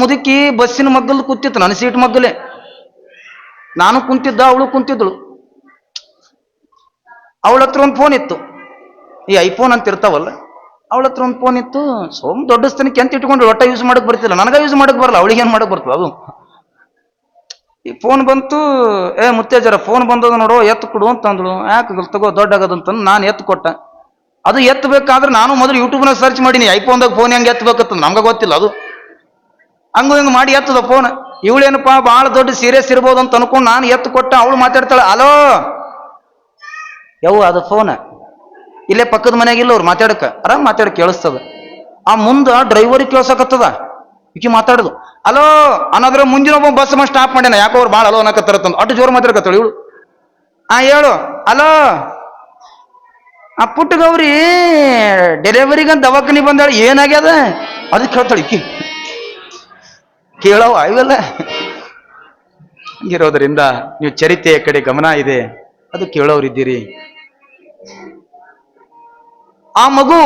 ಮುದುಕಿ ಬಸ್ಸಿನ ಮಗ್ಗಲ್ ಕೂತಿತ್ತು, ನನ್ನ ಸೀಟ್ ಮಗ್ಗಲೇ. ನಾನು ಕುಂತಿದ್ದ, ಅವಳು ಕುಂತಿದ್ದಳು. ಅವಳ ಹತ್ರ ಒಂದು ಫೋನ್ ಇತ್ತು, ಈ ಐಫೋನ್ ಅಂತ ಇರ್ತಾವಲ್ಲ, ಅವಳ ಹತ್ರ ಒಂದು ಫೋನ್ ಇತ್ತು. ದೊಡ್ಡ ಸ್ಥಾನಕ್ಕೆ ಅಂತ ಇಟ್ಕೊಂಡು ಒಟ್ಟ ಯೂಸ್ ಮಾಡಕ್ ಬರ್ತಿಲ್ಲ, ನನಗ ಯೂಸ್ ಮಾಡಕ್ ಬರಲ್ಲ, ಅವಳಿಗೆ ಏನ್ ಮಾಡಕ್ ಬರ್ತದೆ ಅದು. ಈ ಫೋನ್ ಬಂತು, ಮುತ್ತೇಜರ ಫೋನ್ ಬಂದದ ನೋಡು, ಎತ್ತು ಕೊಡು ಅಂತ ಅಂದಳು. ಯಾಕೆ ತಗೋ, ದೊಡ್ಡ ಆಗದಂತ ನಾನು ಎತ್ತು ಕೊಟ್ಟ. ಅದು ಎತ್ತಬೇಕಾದ್ರೆ ನಾನು ಮೊದಲು ಯೂಟ್ಯೂಬ್ನಾಗ ಸರ್ಚ್ ಮಾಡೀನಿ, ಐಫೋನ್ದಾಗ ಫೋನ್ ಹೆಂಗೆ ಎತ್ತಬೇಕಂತ ನಮ್ಗೆ ಗೊತ್ತಿಲ್ಲ ಅದು. ಹಂಗ ಹಿಂಗೆ ಮಾಡಿ ಎತ್ತದ ಫೋನ್. ಇವಳೇನಪ್ಪ ಭಾಳ ದೊಡ್ಡ ಸೀರಿಯಸ್ ಇರ್ಬೋದು ಅಂತ ಅನ್ಕೊಂಡು ನಾನು ಎತ್ತು ಕೊಟ್ಟ. ಅವಳು ಮಾತಾಡ್ತಾಳೆ, ಅಲೋ ಯವ್ವ ಅದು ಫೋನ್ ಇಲ್ಲೇ ಪಕ್ಕದ ಮನೆಯಾಗಿಲ್ಲ, ಅವ್ರು ಮಾತಾಡಕ ಆರಾಮ್ ಮಾತಾಡಕ್ ಕೇಳಿಸ್ತದ. ಆ ಮುಂದ ಡ್ರೈವರಿಗೆ ಕೇಳ್ಸಕತ್ತದ, ಈಕಿ ಮಾತಾಡುದು ಅಲೋ ಅನ್ನೋದ್ರ ಮುಂದಿನ ಒಬ್ಬ ಬಸ್ ಸ್ಟಾಪ್ ಮಾಡ್ಯಾನ, ಯಾಕೋ ಅವ್ರು ಭಾಳ ಅಲೋ ಅನ್ನಕತ್ತಾರತ್ತಂದು ಅಷ್ಟು ಜೋರು ಮಾತಾಡಕತ್ತಾಳ ಇವಳು. ಹೇಳು ಅಲೋ, ಆ ಪುಟ್ಟ ಗೌರಿ ಡೆಲಿವರಿಗಂತ ದವಾಖಾನಿ ಬಂದಾಳ, ಏನಾಗ್ಯದ ಅದಕ್ಕೆ ಹೇಳ್ತಾಳೆ ಈಕಿ. ಕೇಳವ ಇವೆಲ್ಲ ಹಂಗಿರೋದ್ರಿಂದ ನೀವು ಚರಿತ್ರೆಯ ಕಡೆ ಗಮನ ಇದೆ, ಅದು ಕೇಳೋರಿದ್ದೀರಿ. ಆ ಮಗು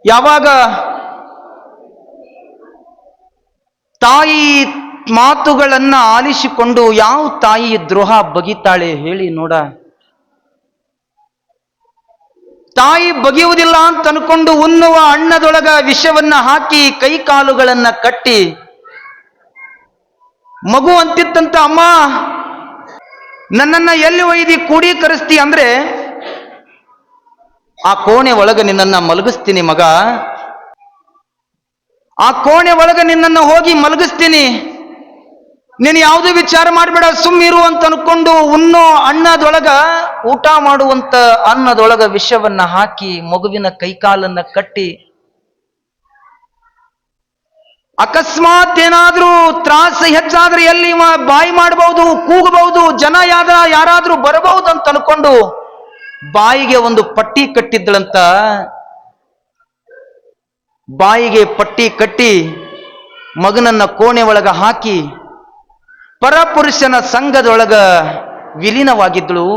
ಯಾವಾಗ ತಾಯಿ ಮಾತುಗಳನ್ನ ಆಲಿಸಿಕೊಂಡು ಯಾವ ತಾಯಿ ದ್ರೋಹ ಬಗಿತಾಳೆ ಹೇಳಿ ನೋಡ. ತಾಯಿ ಬಗೆಯುವುದಿಲ್ಲ ಅಂತ ಅನ್ಕೊಂಡು ಉಣ್ಣುವ ಅನ್ನದೊಳಗ ವಿಷವನ್ನ ಹಾಕಿ ಕೈ ಕಾಲುಗಳನ್ನ ಕಟ್ಟಿ ಮಗು ಅಂತಿತ್ತಂತ, ಅಮ್ಮ ನನ್ನನ್ನ ಎಲ್ಲಿ ಒಯ್ದಿ ಕೂಡೀಕರಿಸ್ತಿ ಅಂದ್ರೆ ಆ ಕೋಣೆ ಒಳಗ ನಿನ್ನನ್ನ ಮಲಗಿಸ್ತೀನಿ ಮಗ, ಆ ಕೋಣೆ ಒಳಗ ನಿನ್ನನ್ನ ಹೋಗಿ ಮಲಗಿಸ್ತೀನಿ, ನೀನು ಯಾವುದೂ ವಿಚಾರ ಮಾಡಬೇಡ ಸುಮ್ಮಿರು ಅಂತ ಅನ್ಕೊಂಡು ಉಣ್ಣೋ ಅನ್ನದೊಳಗ, ಊಟ ಮಾಡುವಂತ ಅನ್ನದೊಳಗ ವಿಷವನ್ನ ಹಾಕಿ ಮಗುವಿನ ಕೈಕಾಲನ್ನ ಕಟ್ಟಿ, ಅಕಸ್ಮಾತ್ ಏನಾದ್ರೂ ತ್ರಾಸ ಹೆಚ್ಚಾದ್ರೆ ಎಲ್ಲಿ ಬಾಯಿ ಮಾಡಬಹುದು, ಕೂಗಬಹುದು, ಜನ ಯಾರಾದ್ರೂ ಬರಬಹುದು ಅಂತ ಅನ್ಕೊಂಡು ಬಾಯಿಗೆ ಒಂದು ಪಟ್ಟಿ ಕಟ್ಟಿದ್ದಳಂತ. ಬಾಯಿಗೆ ಪಟ್ಟಿ ಕಟ್ಟಿ ಮಗನನ್ನ ಕೋಣೆ ಒಳಗ ಹಾಕಿ ಪರಪುರುಷನ ಸಂಘದೊಳಗ ವಿಲೀನವಾಗಿದ್ದಳು.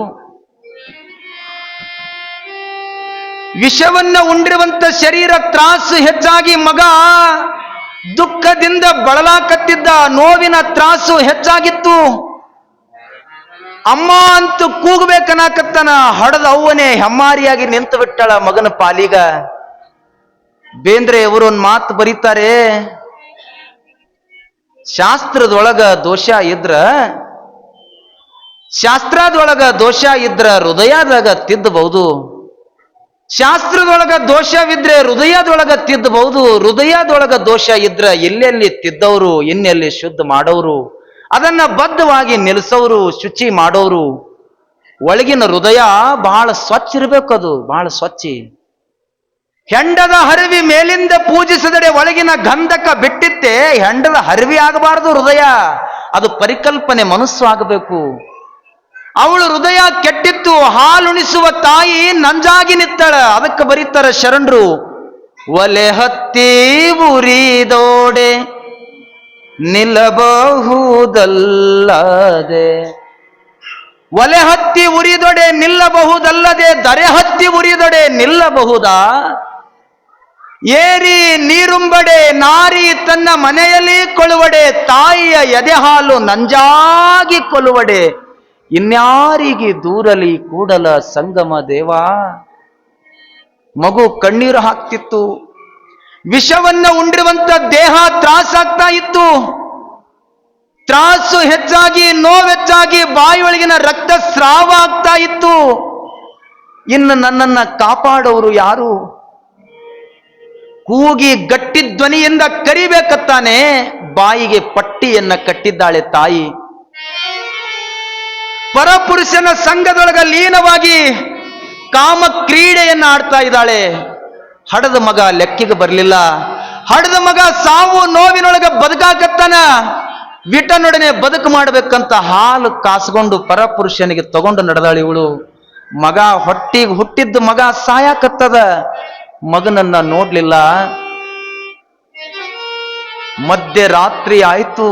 ವಿಷವನ್ನ ಉಂಡಿರುವಂತ ಶರೀರ ತ್ರಾಸು ಹೆಚ್ಚಾಗಿ ಮಗ ದುಃಖದಿಂದ ಬಳಲಾಕತ್ತಿದ್ದ, ನೋವಿನ ತ್ರಾಸು ಹೆಚ್ಚಾಗಿತ್ತು. ಅಮ್ಮ ಅಂತೂ ಕೂಗಬೇಕನ್ನಾಕತ್ತನ, ಹಡದ ಅವ್ವನೇ ಹೆಮ್ಮಾರಿಯಾಗಿ ನಿಂತು ಬಿಟ್ಟಳ ಮಗನ ಪಾಲಿಗ. ಬೇಂದ್ರೆ ಅವರು ಒಂದು ಮಾತು ಬರೀತಾರೆ, ಶಾಸ್ತ್ರದೊಳಗ ದೋಷ ಇದ್ರ ಹೃದಯದಾಗ ತಿದ್ದಬಹುದು, ಶಾಸ್ತ್ರದೊಳಗ ದೋಷವಿದ್ರೆ ಹೃದಯದೊಳಗ ತಿದ್ದಬಹುದು, ಹೃದಯದೊಳಗ ದೋಷ ಇದ್ರ ಎಲ್ಲೆಲ್ಲಿ ತಿದ್ದವರು ಇನ್ನೆಲ್ಲಿ ಶುದ್ಧ ಮಾಡೋರು, ಅದನ್ನ ಬದ್ಧವಾಗಿ ನಿಲ್ಲಿಸೋರು, ಶುಚಿ ಮಾಡೋರು. ಒಳಗಿನ ಹೃದಯ ಬಹಳ ಸ್ವಚ್ಛ ಇರಬೇಕು, ಅದು ಬಹಳ ಸ್ವಚ್ಛ. ಹೆಂಡದ ಹರಿವಿ ಮೇಲಿಂದ ಪೂಜಿಸದಡೆ ಒಳಗಿನ ಗಂಧಕ ಬಿಟ್ಟಿತ್ತೆ, ಹೆಂಡದ ಹರಿವಿ ಆಗಬಾರದು ಹೃದಯ, ಅದು ಪರಿಕಲ್ಪನೆ ಮನಸ್ಸು ಆಗಬೇಕು. ಅವಳು ಹೃದಯ ಕೆಟ್ಟಿತ್ತು, ಹಾಲುಣಿಸುವ ತಾಯಿ ನಂಜಾಗಿ ನಿತ್ತಳ. ಅದಕ್ಕೆ ಬರೀತಾರ ಶರಣರು, ಒಲೆ ಹತ್ತಿ ಉರಿದೋಡೆ ನಿಲ್ಲಬಹುದಲ್ಲದೆ, ಒಲೆ ಹತ್ತಿ ಉರಿದೊಡೆ ನಿಲ್ಲಬಹುದಲ್ಲದೆ ದರೆ ಹತ್ತಿ ಉರಿದೊಡೆ ನಿಲ್ಲಬಹುದಾ, ಏರಿ ನೀರುಂಬಡೆ ನಾರಿ ತನ್ನ ಮನೆಯಲ್ಲಿ ಕೊಳುವಡೆ, ತಾಯಿಯ ಎದೆ ಹಾಲು ನಂಜಾಗಿ ಕೊಲುವಡೆ ಇನ್ಯಾರಿಗೆ ದೂರಲಿ ಕೂಡಲ ಸಂಗಮ ದೇವ. ಮಗು ಕಣ್ಣೀರು ಹಾಕ್ತಿತ್ತು, ವಿಷವನ್ನ ಉಂಡಿರುವಂತ ದೇಹ ತ್ರಾಸಾಗ್ತಾ ಇತ್ತು. ತ್ರಾಸು ಹೆಚ್ಚಾಗಿ ನೋವೆಚ್ಚಾಗಿ ಬಾಯಿಯೊಳಗಿನ ರಕ್ತ ಸ್ರಾವ ಆಗ್ತಾ ಇತ್ತು. ಇನ್ನು ನನ್ನನ್ನ ಕಾಪಾಡೋರು ಯಾರು? ಕೂಗಿ ಗಟ್ಟಿ ಧ್ವನಿಯಿಂದ ಕರಿಬೇಕತ್ತಾನೆ, ಬಾಯಿಗೆ ಪಟ್ಟಿಯನ್ನ ಕಟ್ಟಿದ್ದಾಳೆ ತಾಯಿ. ಪರಪುರುಷನ ಸಂಘದೊಳಗ ಲೀನವಾಗಿ ಕಾಮ ಕ್ರೀಡೆಯನ್ನ ಆಡ್ತಾ ಇದ್ದಾಳೆ. ಹಡದ ಮಗ ಲೆಕ್ಕಿಗೆ ಬರಲಿಲ್ಲ. ಹಡದ ಮಗ ಸಾವು ನೋವಿನೊಳಗ ಬದುಕಾಕತ್ತಾನ. ವಿಟನೊಡನೆ ಬದುಕು ಮಾಡಬೇಕಂತ ಹಾಲು ಕಾಸ್ಕೊಂಡು ಪರಪುರುಷನಿಗೆ ತಗೊಂಡು ನಡೆದಾಳಿ ಇವಳು. ಮಗ ಹೊಟ್ಟಿಗೆ ಹುಟ್ಟಿದ್ದ ಮಗ ಸಾಯಾಕತ್ತದ, ಮಗನನ್ನ ನೋಡ್ಲಿಲ್ಲ. ಮಧ್ಯರಾತ್ರಿ ಆಯ್ತು.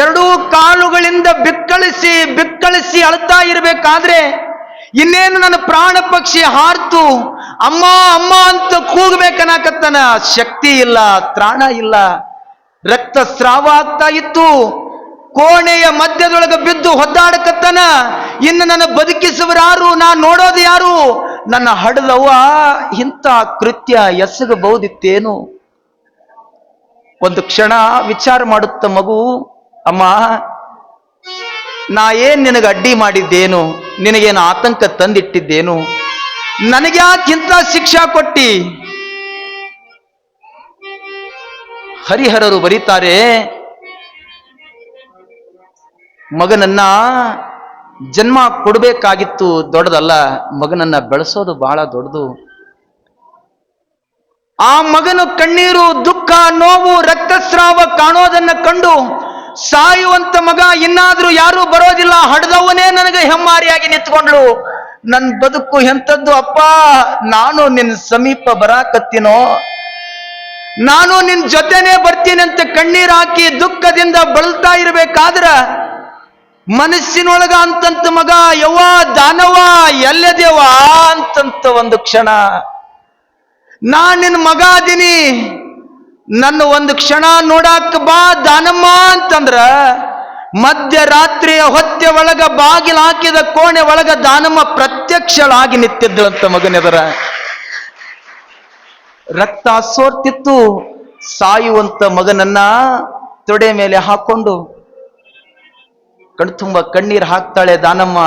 ಎರಡೂ ಕಾಲುಗಳಿಂದ ಬಿಕ್ಕಳಿಸಿ ಅಳ್ತಾ ಇರಬೇಕಾದ್ರೆ ಇನ್ನೇನು ನನ್ನ ಪ್ರಾಣ ಪಕ್ಷಿ ಹಾರ್ತು ಅಮ್ಮ ಅಮ್ಮ ಅಂತ ಕೂಗಬೇಕನ್ನಕತ್ತನ. ಶಕ್ತಿ ಇಲ್ಲ, ತ್ರಾಣ ಇಲ್ಲ, ರಕ್ತಸ್ರಾವ ಆಗ್ತಾ ಇತ್ತು. ಕೋಣೆಯ ಮಧ್ಯದೊಳಗೆ ಬಿದ್ದು ಹೊದ್ದಾಡಕತ್ತನ. ಇನ್ನು ನನ್ನ ಬದುಕಿಸುವರಾರು, ನಾ ನೋಡೋದು ಯಾರು? ನನ್ನ ಹಡದವ್ವ ಇಂಥ ಕೃತ್ಯ ಎಸಗಬಹುದಿತ್ತೇನು? ಒಂದು ಕ್ಷಣ ವಿಚಾರ ಮಾಡುತ್ತ ಮಗು, ಅಮ್ಮ ನಾ ಏನ್ ನಿನಗೆ ಅಡ್ಡಿ ಮಾಡಿದ್ದೇನು? ನಿನಗೇನು ಆತಂಕ ತಂದಿಟ್ಟಿದ್ದೇನು? ನನಗ್ಯಾಕಿಂತ ಶಿಕ್ಷಾ ಕೊಟ್ಟಿ? ಹರಿಹರರು ಬರೀತಾರೆ, ಮಗನನ್ನ ಜನ್ಮ ಕೊಡಬೇಕಾಗಿತ್ತು ದೊಡ್ಡದಲ್ಲ, ಮಗನನ್ನ ಬೆಳೆಸೋದು ಬಹಳ ದೊಡ್ಡದು. ಆ ಮಗನು ಕಣ್ಣೀರು, ದುಃಖ, ನೋವು, ರಕ್ತಸ್ರಾವ ಕಾಣೋದನ್ನ ಕಂಡು ಸಾಯುವಂತ ಮಗ ಇನ್ನಾದ್ರೂ ಯಾರೂ ಬರೋದಿಲ್ಲ, ಹಡ್ದವನೇ ನನಗೆ ಹೆಮ್ಮಾರಿಯಾಗಿ ನಿಂತ್ಕೊಂಡ್ಳು. ನನ್ ಬದುಕು ಎಂಥದ್ದು ಅಪ್ಪ, ನಾನು ನಿನ್ನ ಸಮೀಪ ಬರಾಕತ್ತಿನೋ, ನಾನು ನಿನ್ ಜೊತೆನೆ ಬರ್ತೀನಿ ಅಂತ ಕಣ್ಣೀರ್ ಹಾಕಿ ದುಃಖದಿಂದ ಬಳಲ್ತಾ ಇರಬೇಕಾದ್ರ ಮನಸ್ಸಿನೊಳಗ ಅಂತಂತ ಮಗ, ಯವ್ವ ದಾನವ ಎಲ್ಲದೇವ ಅಂತಂತ ಒಂದು ಕ್ಷಣ, ನಾ ನಿನ್ ಮಗ ಅದೀನಿ, ನನ್ನ ಒಂದು ಕ್ಷಣ ನೋಡಾಕ ಬಾ ದಾನಮ್ಮ ಅಂತಂದ್ರ, ಮಧ್ಯರಾತ್ರಿಯ ಹೊತ್ತೆ ಒಳಗ ಬಾಗಿಲು ಹಾಕಿದ ಕೋಣೆ ಒಳಗ ದಾನಮ್ಮ ಪ್ರತ್ಯಕ್ಷಳಾಗಿ ನಿಂತಿದ್ದಳಂತ ಮಗನೆದರ. ರಕ್ತ ಸೋರ್ತಿತ್ತು. ಸಾಯುವಂತ ಮಗನನ್ನ ತೊಡೆ ಮೇಲೆ ಹಾಕೊಂಡು ಕಣ್ತುಂಬ ಕಣ್ಣೀರ್ ಹಾಕ್ತಾಳೆ ದಾನಮ್ಮ.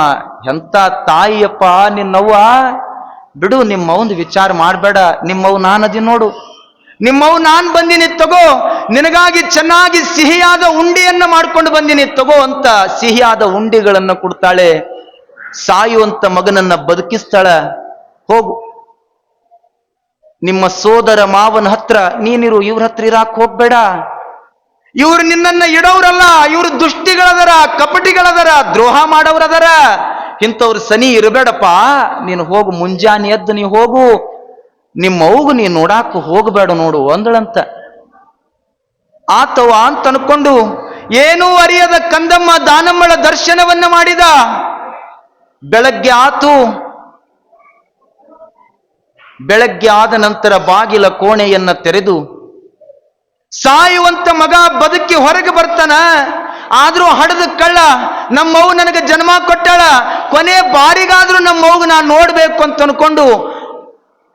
ಎಂತ ತಾಯಿಯಪ್ಪ ನಿನ್ನವ್ವ, ಬಿಡು ನಿಮ್ಮವ್ವಂದು ವಿಚಾರ ಮಾಡಬೇಡ, ನಿಮ್ಮವ್ ನಾನದಿ ನೋಡು, ನಿಮ್ಮವ್ ನಾನ್ ಬಂದಿನಿ ತಗೋ, ನಿನಗಾಗಿ ಚೆನ್ನಾಗಿ ಸಿಹಿಯಾದ ಉಂಡಿಯನ್ನ ಮಾಡ್ಕೊಂಡು ಬಂದಿನಿ ತಗೋ ಅಂತ ಸಿಹಿಯಾದ ಉಂಡಿಗಳನ್ನು ಕೊಡ್ತಾಳೆ. ಸಾಯುವಂತ ಮಗನನ್ನ ಬದುಕಿಸ್ತಾಳ. ಹೋಗು ನಿಮ್ಮ ಸೋದರ ಮಾವನ ಹತ್ರ ನೀನಿರು, ಇವ್ರ ಹತ್ರ ಇರಾಕ್ ಹೋಗ್ಬೇಡ, ಇವ್ರು ನಿನ್ನನ್ನ ಇಡೋರಲ್ಲ, ಇವ್ರು ದುಷ್ಟಿಗಳದರ, ಕಪಟಿಗಳದರ, ದ್ರೋಹ ಮಾಡೋರದರ, ಇಂಥವ್ರು ಸನಿ ಇರಬೇಡಪ್ಪ, ನೀನು ಹೋಗು, ಮುಂಜಾನೆ ಎದ್ದು ನೀ ಹೋಗು, ನಿಮ್ಮವ್ಗು ನೀ ನೋಡಾಕ ಹೋಗಬೇಡ ನೋಡು ಅಂದಳಂತ. ಆತವ ಅಂತ ಅನ್ಕೊಂಡು ಏನೂ ಅರಿಯದ ಕಂದಮ್ಮ ದಾನಮ್ಮಳ ದರ್ಶನವನ್ನ ಮಾಡಿದ. ಬೆಳಗ್ಗೆ ಆತು. ಬೆಳಗ್ಗೆ ಆದ ನಂತರ ಬಾಗಿಲ ಕೋಣೆಯನ್ನ ತೆರೆದು ಸಾಯುವಂತ ಮಗ ಬದುಕಿ ಹೊರಗೆ ಬರ್ತಾನ. ಆದ್ರೂ ಹಡದ ಕಳ್ಳ, ನಮ್ಮವ್ವ ನನಗೆ ಜನ್ಮ ಕೊಟ್ಟಾಳ, ಕೊನೆ ಬಾರಿಗಾದ್ರೂ ನಮ್ಮವ್ಗ ನಾನು ನೋಡ್ಬೇಕು ಅಂತ ಅನ್ಕೊಂಡು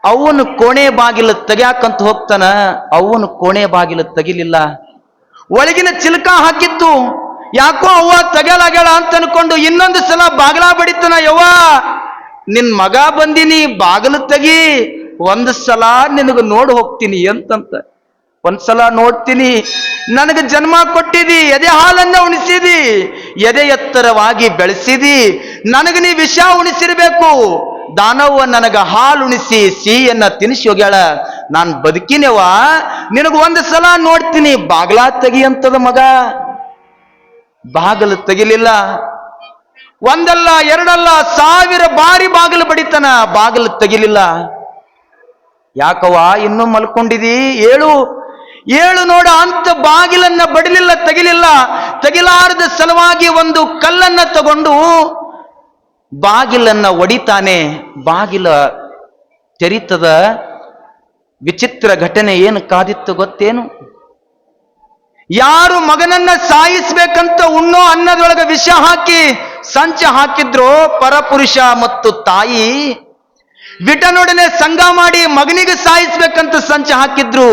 ಅವನು ಕೋಣೆ ಬಾಗಿಲು ತೆಗ್ಯಾಕಂತ ಹೋಗ್ತಾನ. ಅವನು ಕೋಣೆ ಬಾಗಿಲು ತೆಗಿಲಿಲ್ಲ. ಒಳಗಿನ ಚಿಲ್ಕ ಹಾಕಿತ್ತು. ಯಾಕೋ ಅವ್ವ ತೆಗೆಲಾಗ್ಯಾಳ ಅಂತ ಅನ್ಕೊಂಡು ಇನ್ನೊಂದು ಸಲ ಬಾಗಿಲ ಬಡಿತಾನ. ಯವ್ವ ನಿನ್ ಮಗ ಬಂದಿನಿ, ಬಾಗಿಲು ತೆಗಿ, ಒಂದು ಸಲ ನಿನಗೆ ನೋಡಿ ಹೋಗ್ತೀನಿ ಅಂತಂತ. ಒಂದ್ಸಲ ನೋಡ್ತೀನಿ, ನನಗೆ ಜನ್ಮ ಕೊಟ್ಟಿದಿ, ಎದೆ ಹಾಲನ್ನ ಉಣಿಸಿದಿ, ಎದೆ ಎತ್ತರವಾಗಿ ಬೆಳೆಸಿದಿ, ನನಗೆ ನೀ ವಿಷ ಉಣಿಸಿರ್ಬೇಕು, ದಾನವ್ವ ನನಗ ಹಾಲು ಉಣಿಸಿ ಸಿಹಿಯನ್ನ ತಿನ್ನಿಸಿ ಹೋಗ್ಯಾಳ, ನಾನು ಬದುಕಿನವ, ನಿನಗ ಒಂದು ಸಲ ನೋಡ್ತೀನಿ, ಬಾಗ್ಲಾ ತೆಗಿ ಅಂತದ ಮಗ. ಬಾಗಿಲು ತೆಗಿಲಿಲ್ಲ. ಒಂದಲ್ಲ ಎರಡಲ್ಲ 1000 ಬಾರಿ ಬಾಗಿಲು ಬಡಿತಾನ, ಬಾಗಿಲು ತೆಗಿಲಿಲ್ಲ. ಯಾಕವ್ವ ಇನ್ನೂ ಮಲ್ಕೊಂಡಿದಿ, ಏಳು ಏಳು ನೋಡ ಅಂತ ಬಾಗಿಲನ್ನ ಬಡಿಲಿಲ್ಲ, ತೆಗಿಲಿಲ್ಲ. ತೆಗಿಲಾರದ ಸಲುವಾಗಿ ಒಂದು ಕಲ್ಲನ್ನ ತಗೊಂಡು ಬಾಗಿಲನ್ನ ಒಡಿತಾನೆ. ಬಾಗಿಲ ತೆರೀತದ. ವಿಚಿತ್ರ ಘಟನೆ ಏನು ಕಾದಿತ್ತು ಗೊತ್ತೇನು? ಯಾರು ಮಗನನ್ನ ಸಾಯಿಸ್ಬೇಕಂತ ಉಣ್ಣೋ ಅನ್ನದೊಳಗ ವಿಷ ಹಾಕಿ ಸಂಚ ಹಾಕಿದ್ರು ಪರಪುರುಷ ಮತ್ತು ತಾಯಿ, ವಿಟನೊಡನೆ ಸಂಗ ಮಾಡಿ ಮಗನಿಗೆ ಸಾಯಿಸ್ಬೇಕಂತ ಸಂಚ ಹಾಕಿದ್ರು.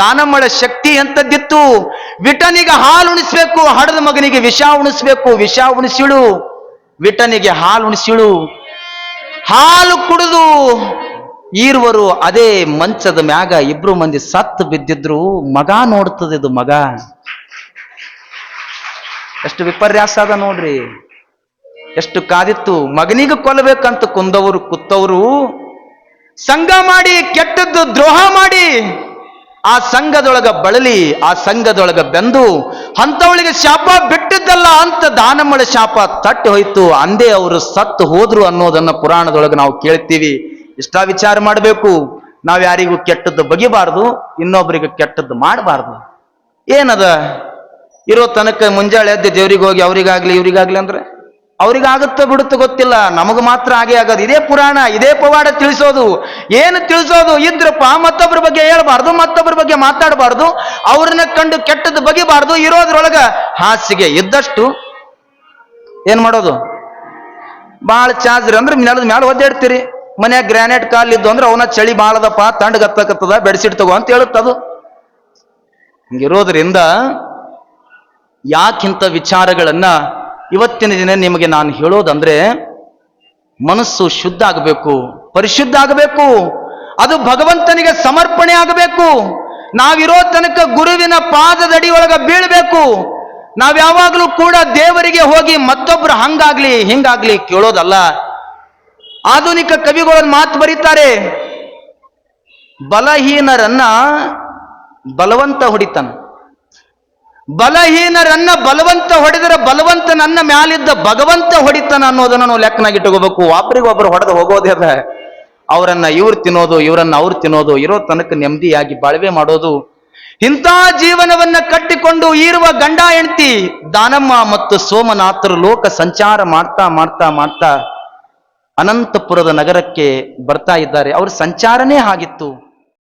ದಾನಮ್ಮಳ ಶಕ್ತಿ ಎಂತದ್ದಿತ್ತು? ವಿಟನಿಗೆ ಹಾಲು ಉಣಿಸ್ಬೇಕು, ಹಡದ ಮಗನಿಗೆ ವಿಷ ಉಣಿಸ್ಬೇಕು, ವಿಷ ಉಣಿಸಿಳು, ವಿಟನಿಗೆ ಹಾಲು ಉಣಿಸಿಳು. ಹಾಲು ಕುಡಿದು ಈರ್ವರು ಅದೇ ಮಂಚದ ಮ್ಯಾಗ 2 ಮಂದಿ ಸತ್ತು ಬಿದ್ದಿದ್ರು. ಮಗ ನೋಡ್ತದೆ, ಇದು ಮಗ ಎಷ್ಟು ವಿಪರ್ಯಾಸ ಅದ ನೋಡ್ರಿ, ಎಷ್ಟು ಕಾದಿತ್ತು. ಮಗನಿಗೆ ಕೊಲ್ಲಬೇಕಂತ ಕುಂದವರು ಕುತ್ತವರು ಸಂಘ ಮಾಡಿ ಕೆಟ್ಟದ್ದು ದ್ರೋಹ ಮಾಡಿ ಆ ಸಂಘದೊಳಗ ಬಳಲಿ, ಆ ಸಂಘದೊಳಗ ಬೆಂದು ಅಂಥವಳಿಗೆ ಶಾಪ ಬಿಟ್ಟಿದ್ದಲ್ಲ ಅಂತ ದಾನಮ್ಮಳ ಶಾಪ ತಟ್ಟಿ ಹೋಯ್ತು. ಅಂದೇ ಅವರು ಸತ್ತು ಹೋದ್ರು ಅನ್ನೋದನ್ನ ಪುರಾಣದೊಳಗೆ ನಾವು ಕೇಳ್ತೀವಿ. ಇಷ್ಟ ವಿಚಾರ ಮಾಡಬೇಕು. ನಾವು ಯಾರಿಗೂ ಕೆಟ್ಟದ್ದು ಬಗಿಬಾರ್ದು, ಇನ್ನೊಬ್ಬರಿಗೆ ಕೆಟ್ಟದ್ದು ಮಾಡಬಾರ್ದು. ಏನದ ಇರೋ ತನಕ ಮುಂಜಾಳೆ ಎದ್ದು ದೇವ್ರಿಗೆ ಹೋಗಿ ಅವ್ರಿಗಾಗ್ಲಿ ಇವ್ರಿಗಾಗ್ಲಿ ಅಂದ್ರೆ ಅವ್ರಿಗಾಗುತ್ತೋ ಬಿಡುತ್ತೋ ಗೊತ್ತಿಲ್ಲ, ನಮಗ ಮಾತ್ರ ಹಾಗೆ ಆಗೋದು. ಇದೇ ಪುರಾಣ, ಇದೇ ಪವಾಡ ತಿಳಿಸೋದು. ಏನು ತಿಳಿಸೋದು? ಇದ್ರಪ್ಪ ಮತ್ತೊಬ್ಬರ ಬಗ್ಗೆ ಹೇಳ್ಬಾರ್ದು, ಮತ್ತೊಬ್ಬರ ಬಗ್ಗೆ ಮಾತಾಡಬಾರ್ದು, ಅವ್ರನ್ನ ಕಂಡು ಕೆಟ್ಟದ್ದು ಬಗಿಬಾರ್ದು, ಇರೋದ್ರೊಳಗ ಹಾಸಿಗೆ ಇದ್ದಷ್ಟು ಏನ್ ಮಾಡೋದು? ಭಾಳ ಚಾರ್ಜ್ ಅಂದ್ರೆ ನೆಲದ ಮ್ಯಾಲ ಒದ್ದಾಡ್ತೀರಿ. ಮನ್ಯಾಗ ಗ್ರಾನೈಟ್ ಕಾಲ್ ಇದ್ದು ಅಂದ್ರೆ ಅವನ ಚಳಿ ಬಾಳದಪ್ಪ, ತಂಡಗತ್ತಕತ್ತದ, ಬೆಡ್ಶೀಟ್ ತಗೋ ಅಂತ ಹೇಳುತ್ತದು. ಹಿಂಗಿರೋದ್ರಿಂದ ಯಾಕಿಂತ ವಿಚಾರಗಳನ್ನ ಇವತ್ತಿನ ದಿನ ನಿಮಗೆ ನಾನು ಹೇಳೋದಂದ್ರೆ, ಮನಸ್ಸು ಶುದ್ಧ ಆಗಬೇಕು, ಪರಿಶುದ್ಧ ಆಗಬೇಕು, ಅದು ಭಗವಂತನಿಗೆ ಸಮರ್ಪಣೆ ಆಗಬೇಕು. ನಾವಿರೋ ತನಕ ಗುರುವಿನ ಪಾದದಡಿ ಒಳಗ ಬೀಳ್ಬೇಕು. ನಾವ್ಯಾವಾಗಲೂ ಕೂಡ ದೇವರಿಗೆ ಹೋಗಿ ಮತ್ತೊಬ್ರು ಹಂಗಾಗ್ಲಿ ಹಿಂಗಾಗ್ಲಿ ಕೇಳೋದಲ್ಲ. ಆಧುನಿಕ ಕವಿಗಳು ಮಾತು ಬರೀತಾರೆ, ಬಲಹೀನರನ್ನ ಬಲವಂತ ಹೊಡಿತಾನ, ಬಲಹೀನರನ್ನ ಬಲವಂತ ಹೊಡೆದರೆ ಬಲವಂತ ನನ್ನ ಮ್ಯಾಲಿದ್ದ ಭಗವಂತ ಹೊಡಿತಾನ ಅನ್ನೋದನ್ನ ನಾವು ಲೆಕ್ಕನಾಗಿಟ್ಟುಕೋಬೇಕು. ಒಬ್ರಿಗೊಬ್ರು ಹೊಡೆದು ಹೋಗೋದೇ ಅದ. ಅವರನ್ನ ಇವ್ರು ತಿನ್ನೋದು, ಇವರನ್ನ ಅವ್ರು ತಿನ್ನೋದು, ಇರೋ ತನಕ ನೆಮ್ಮದಿಯಾಗಿ ಬಾಳ್ವೆ ಮಾಡೋದು. ಇಂಥ ಜೀವನವನ್ನ ಕಟ್ಟಿಕೊಂಡು ಇರುವ ಗಂಡ ಹೆಂಡತಿ ದಾನಮ್ಮ ಮತ್ತು ಸೋಮನಾಥರು ಲೋಕ ಸಂಚಾರ ಮಾಡ್ತಾ ಮಾಡ್ತಾ ಮಾಡ್ತಾ ಅನಂತಪುರದ ನಗರಕ್ಕೆ ಬರ್ತಾ ಇದ್ದಾರೆ. ಅವ್ರ ಸಂಚಾರನೇ ಆಗಿತ್ತು.